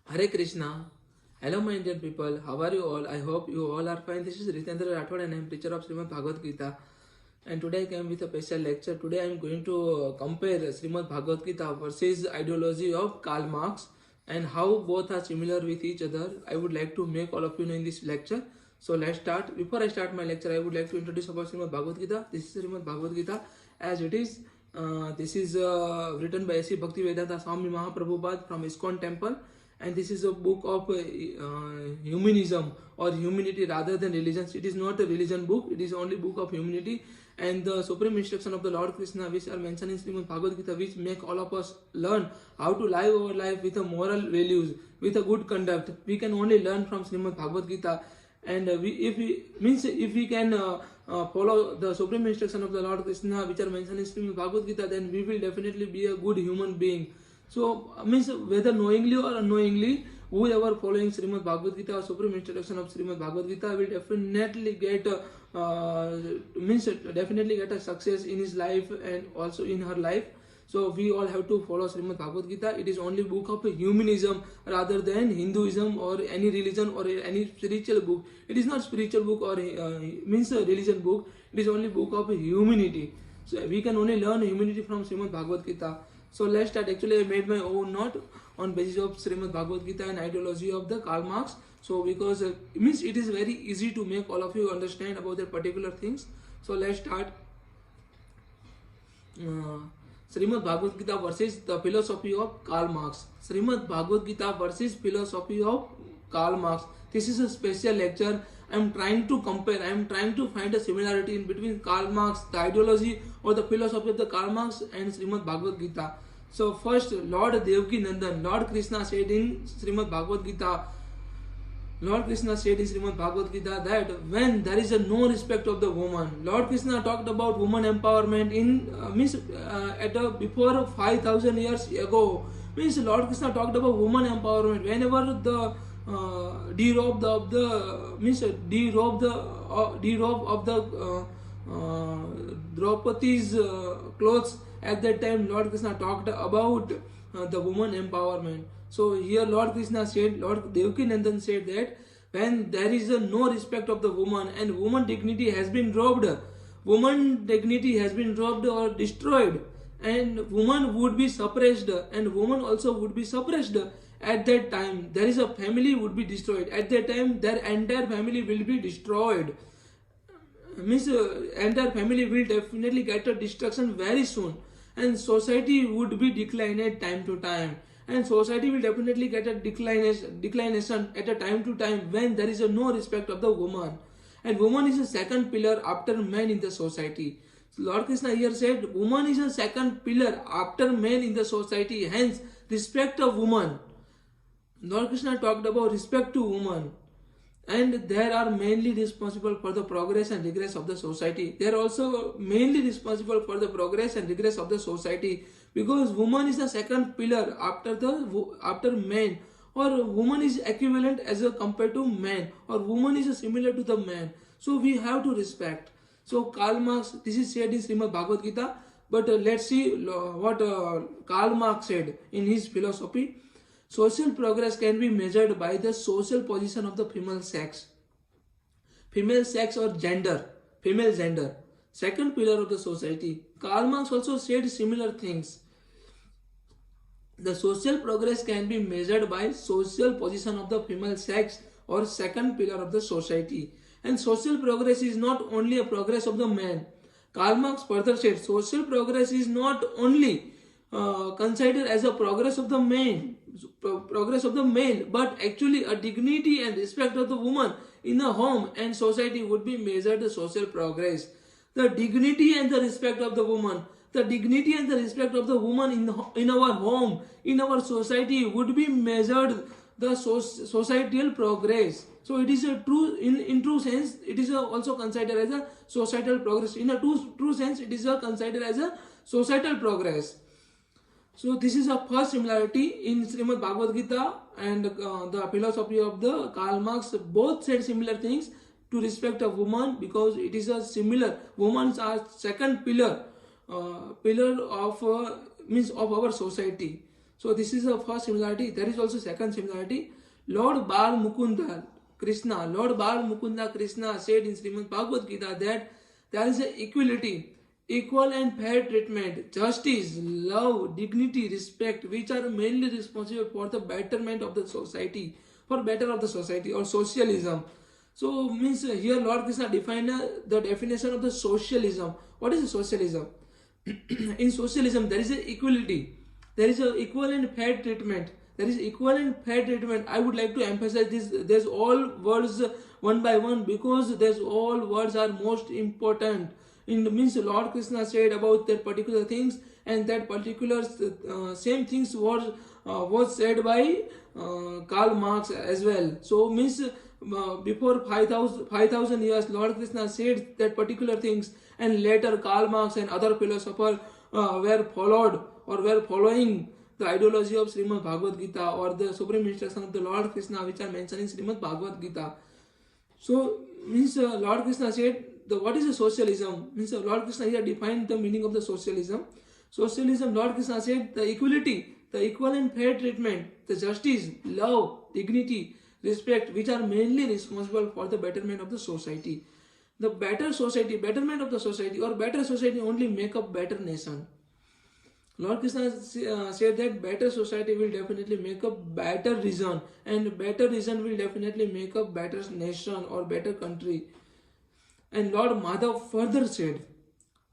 Hare Krishna. Hello my Indian people. How are you all? I hope you all are fine. This is Ritendra Rathod and I am teacher of Shrimad Bhagavad Gita. And today I came with a special lecture. Today I am going to compare Shrimad Bhagavad Gita versus ideology of Karl Marx and how both are similar with each other. I would like to make all of you know in this lecture. So let's start. Before I start my lecture, I would like to introduce about Shrimad Bhagavad Gita. This is Shrimad Bhagavad Gita as it is. This is written by A.C. Bhaktivedanta Swami Mahaprabhupada from ISKCON temple. And this is a book of humanism or humanity rather than religion. It is not a religion book, it is only book of humanity. And the supreme instruction of the Lord Krishna which are mentioned in Srimad Bhagavad Gita, which make all of us learn how to live our life with a moral values, with a good conduct. We can only learn from Srimad Bhagavad Gita. And if we can follow the supreme instruction of the Lord Krishna which are mentioned in Srimad Bhagavad Gita, then we will definitely be a good human being. So means whether knowingly or unknowingly, whoever following Shrimad Bhagavad Gita or supreme introduction of Shrimad Bhagavad Gita will definitely get definitely get a success in his life and also in her life. So we all have to follow Shrimad Bhagavad Gita. It is only book of humanism rather than Hinduism or any religion or any spiritual book. It is not spiritual book or means a religion book. It is only book of humanity. So we can only learn humanity from Shrimad Bhagavad Gita. So let's start. Actually, I made my own note on basis of Shrimad Bhagavad Gita and ideology of the Karl Marx. So because means it is very easy to make all of you understand about their particular things. So let's start. Shrimad Bhagavad Gita versus the philosophy of Karl Marx. Shrimad Bhagavad Gita versus philosophy of Karl Marx. This is a special lecture. I am trying to compare, I am trying to find a similarity in between Karl Marx, the ideology or the philosophy of the Karl Marx and Srimad Bhagavad Gita. So first, Lord Devaki Nandan, Lord Krishna said in Srimad Bhagavad Gita, Lord Krishna said in Srimad Bhagavad Gita that when there is a no respect of the woman, Lord Krishna talked about woman empowerment in before 5,000 years ago. Means Lord Krishna talked about woman empowerment. Whenever the derobe of the Draupadi's clothes. At that time, Lord Krishna talked about the woman empowerment. So here Lord Krishna said, Lord Devaki Nandan said that when there is a no respect of the woman and woman dignity has been robbed, or destroyed, and woman would be suppressed, and woman also would be suppressed. At that time, there is a family would be destroyed. At that time, their entire family will be destroyed. Means entire family will definitely get a destruction very soon, and society would be decline at time to time, and society will definitely get a declination at a time to time when there is a no respect of the woman, and woman is a second pillar after man in the society. Lord Krishna here said woman is a second pillar after man in the society, hence respect of woman. Lord Krishna talked about respect to woman, and they are mainly responsible for the progress and regress of the society. They are also mainly responsible for the progress and regress of the society, because woman is the second pillar after man, or woman is equivalent as a compared to man, or woman is similar to the man. So we have to respect. So Karl Marx, this is said in Srimad Bhagavad Gita, but let's see what Karl Marx said in his philosophy. Social progress can be measured by the social position of the female sex or gender, female gender, second pillar of the society. Karl Marx also said similar things. The social progress can be measured by social position of the female sex or second pillar of the society. And social progress is not only a progress of the man. Karl Marx further said social progress is not only considered as a progress of the male, but actually a dignity and respect of the woman in the home and society would be measured the social progress. The dignity and the respect of the woman, in our home, in our society would be measured the societal progress. So it is a true, in true sense, it is also considered as a societal progress. In a true sense, it is considered as a societal progress. So this is a first similarity in Srimad Bhagavad Gita and the philosophy of the Karl Marx. Both said similar things to respect of woman, because it is a similar. Women are second pillar of our society. So this is the first similarity. There is also second similarity. Lord Bal Mukunda Krishna said in Shrimad Bhagavad Gita that there is a equality, equal and fair treatment, justice, love, dignity, respect, which are mainly responsible for the betterment of the society, for better of the society, or socialism. So means here Lord Krishna defined the definition of the socialism. What is socialism? In socialism there is a equality, there is a equal and fair treatment. There is equal and fair treatment. I would like to emphasize this. There's all words one by one, because there's all words are most important. In means Lord Krishna said about that particular things, and that particular same things was said by Karl Marx as well. So means before 5,000 years Lord Krishna said that particular things, and later Karl Marx and other philosophers were following the ideology of Shrimad Bhagavad Gita, or the supreme instruction of the Lord Krishna, which are mentioned in Shrimad Bhagavad Gita. So means Lord Krishna said what is a socialism? Means Lord Krishna here defined the meaning of the socialism. Socialism, Lord Krishna said the equality, the equal and fair treatment, the justice, love, dignity, respect, which are mainly responsible for the betterment of the society. The better society, betterment of the society, or better society only make a better nation. Lord Krishna said that better society will definitely make a better region, and better region will definitely make a better nation or better country. And Lord Madhav further said,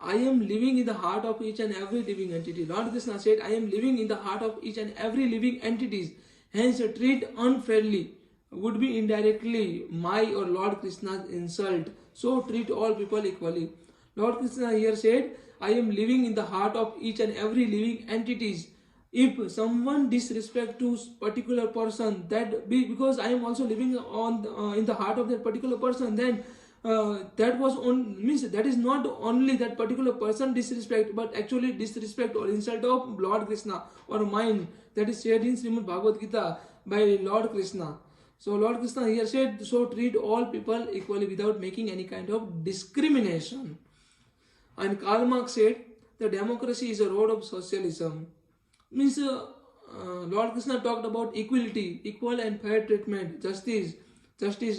I am living in the heart of each and every living entity. Lord Krishna said, I am living in the heart of each and every living entities. Hence, treat unfairly would be indirectly my or Lord Krishna's insult. So treat all people equally. Lord Krishna here said, I am living in the heart of each and every living entities. If someone disrespect to particular person, because I am also living in the heart of that particular person, then that is not only that particular person disrespect, but actually disrespect or insult of Lord Krishna or mine. That is said in Shrimad Bhagavad Gita by Lord Krishna. So Lord Krishna here said, so treat all people equally without making any kind of discrimination. And Karl Marx said, the democracy is a road of socialism. Means Lord Krishna talked about equality, equal and fair treatment, justice,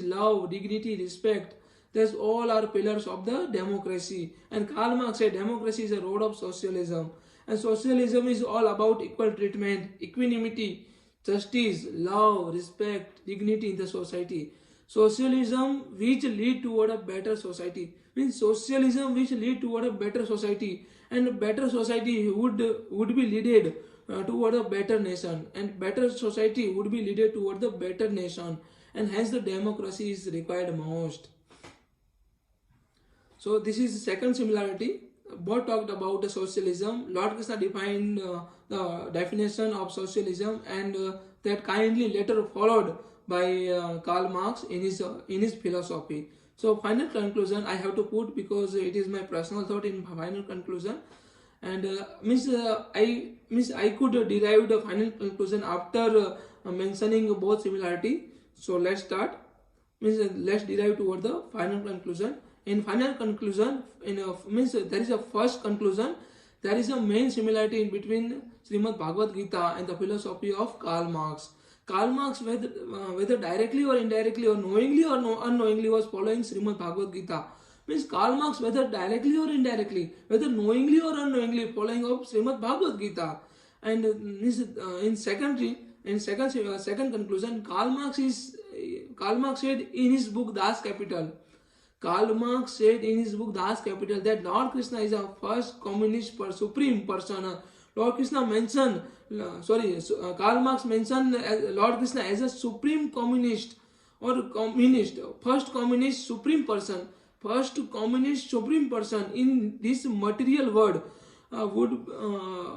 love, dignity, respect. These all are pillars of the democracy. And Karl Marx said democracy is a road of socialism. And socialism is all about equal treatment, equanimity, justice, love, respect, dignity in the society. Socialism which lead toward a better society. Means socialism which lead toward a better society. And a better society would be leaded toward a better nation. And better society would be leaded toward the better nation. And hence the democracy is required most. So this is the second similarity. Both talked about the socialism. Lord Krishna defined the definition of socialism, and that kindly later followed by Karl Marx in his philosophy. So final conclusion I have to put, because it is my personal thought in final conclusion, and I could derive the final conclusion after mentioning both similarity. So let's start. Let's derive toward the final conclusion. In final conclusion, there is a first conclusion. There is a main similarity in between Shrimad Bhagavad Gita and the philosophy of Karl Marx. Karl Marx, whether directly or indirectly, or knowingly or unknowingly, was following Shrimad Bhagavad Gita. Means Karl Marx, whether directly or indirectly, whether knowingly or unknowingly, following of Shrimad Bhagavad Gita. And in second conclusion, Karl Marx said in his book Das Kapital. Karl Marx said in his book Das Kapital that Lord Krishna is a first communist supreme person. Lord Krishna mentioned, Karl Marx mentioned Lord Krishna as a supreme communist or first communist supreme person in this material world.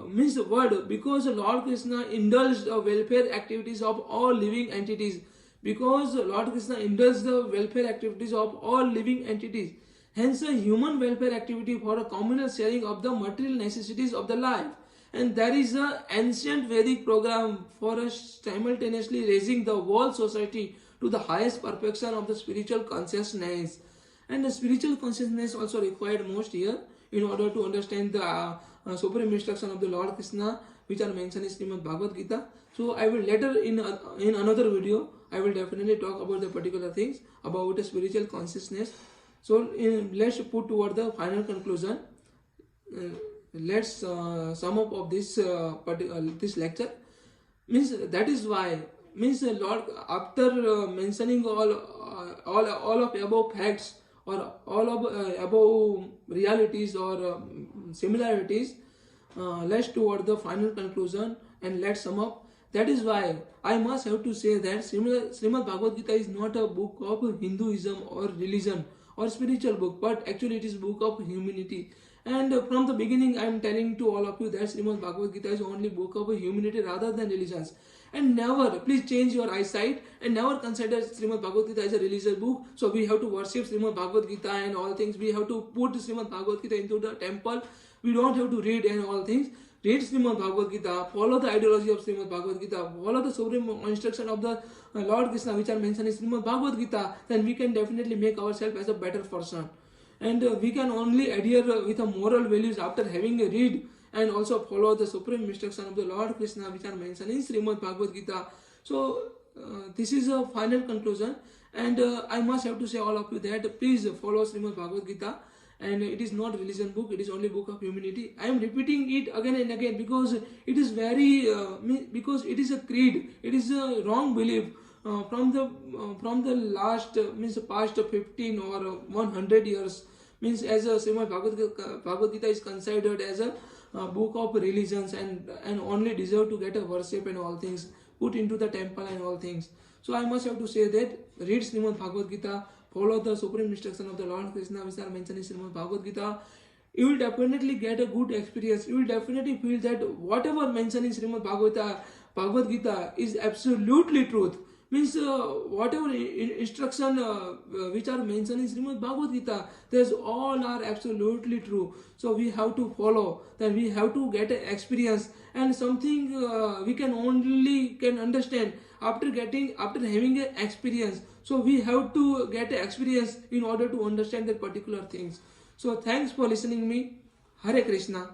Means word, because Lord Krishna indulged the welfare activities of all living entities. Because Lord Krishna indulged the welfare activities of all living entities. Hence a human welfare activity for a communal sharing of the material necessities of the life. And there is an ancient Vedic program for simultaneously raising the whole society to the highest perfection of the spiritual consciousness. And the spiritual consciousness also required most here in order to understand the supreme instruction of the Lord Krishna which are mentioned in Shrimad Bhagavad Gita. So I will later in another video I will definitely talk about the particular things about the spiritual consciousness. So let's put toward the final conclusion. Let's sum up of this this lecture. Means that is why Lord, after mentioning all of above facts or all of above realities or similarities, let's toward the final conclusion and let's sum up. That is why I must have to say that Srimad Bhagavad Gita is not a book of Hinduism or religion or spiritual book, but actually it is book of humanity. And from the beginning I am telling to all of you that Srimad Bhagavad Gita is only book of humanity rather than religions. And never, please change your eyesight and never consider Srimad Bhagavad Gita as a religious book. So we have to worship Srimad Bhagavad Gita and all things. We have to put Srimad Bhagavad Gita into the temple. We don't have to read and all things. Read Srimad Bhagavad Gita, follow the ideology of Srimad Bhagavad Gita, follow the supreme instruction of the Lord Krishna which are mentioned in Srimad Bhagavad Gita, then we can definitely make ourselves as a better person. And we can only adhere with the moral values after having a read and also follow the supreme instruction of the Lord Krishna which are mentioned in Srimad Bhagavad Gita. So this is a final conclusion, and I must have to say all of you that please follow Srimad Bhagavad Gita. And it is not religion book, it is only book of humanity. I am repeating it again and again because it is very because it is a creed, it is a wrong belief from the last past 15 or 100 years. Means as a Srimad Bhagavad Gita is considered as a book of religions and only deserve to get a worship and all things, put into the temple and all things. So I must have to say that read Srimad Bhagavad Gita, follow the supreme instruction of the Lord Krishna which are mentioned in Srimad Bhagavad Gita. You will definitely get a good experience. You will definitely feel that whatever mentioned in Srimad Bhagavad Gita is absolutely truth. Means whatever instruction which are mentioned in Srimad Bhagavad Gita, these all are absolutely true. So we have to follow, then we have to get an experience, and something we can only understand after having an experience. So we have to get an experience in order to understand that particular things. So thanks for listening me. Hare Krishna.